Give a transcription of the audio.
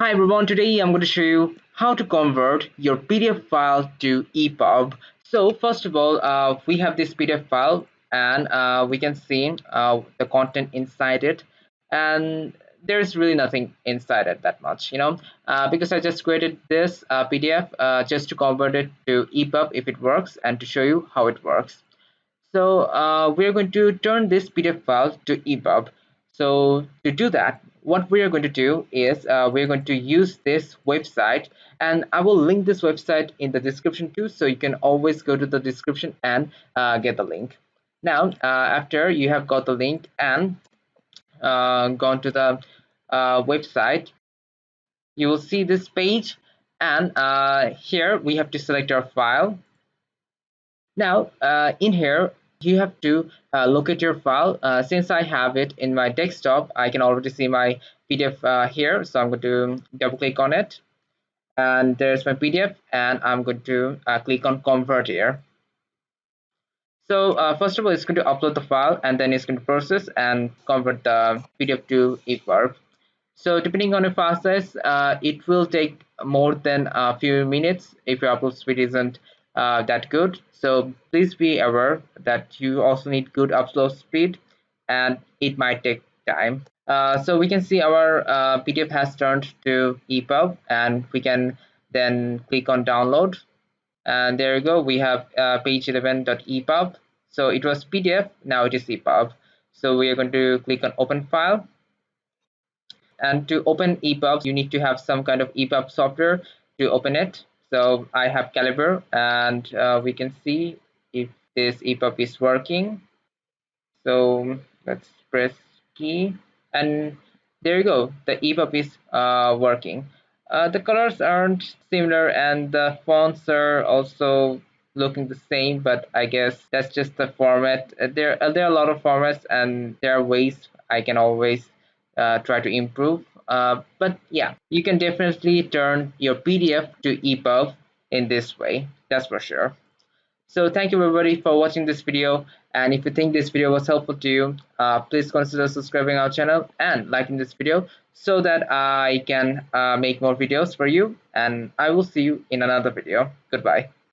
Hi everyone, today I'm going to show you how to convert your PDF file to ePUB. So first of all, we have this PDF file and we can see the content inside it, and there's really nothing inside it that much, because I just created this PDF just to convert it to ePUB if it works and to show you how it works. So we're going to turn this PDF file to ePUB. So to do that, what we are going to do is we're going to use this website, and I will link this website in the description too, so you can always go to the description and get the link. Now, after you have got the link and gone to the website, you will see this page, and here we have to select our file. Now, in here, you have to locate your file. Since I have it in my desktop, I can already see my PDF here. So I'm going to double click on it. And there's my PDF, and I'm going to click on Convert here. So first of all, it's going to upload the file, and then it's going to process and convert the PDF to ePUB. So depending on your file size, it will take more than a few minutes if your upload speed isn't that good. So please be aware that you also need good upload speed, and it might take time. So we can see our PDF has turned to ePUB, and we can then click on download. And there you go, we have page 11.epub. So it was PDF, now it is EPUB. So we are going to click on open file. And to open ePUB, you need to have some kind of ePUB software to open it. So I have Calibre, and we can see if this ePUB is working. So let's press key, and there you go, the ePUB is working. The colors aren't similar, and the fonts are also looking the same, but I guess that's just the format. There are a lot of formats, and there are ways I can always try to improve. But yeah, you can definitely turn your PDF to ePUB in this way, that's for sure. So thank you everybody for watching this video, and if you think this video was helpful to you, please consider subscribing our channel and liking this video so that I can make more videos for you, and I will see you in another video. Goodbye.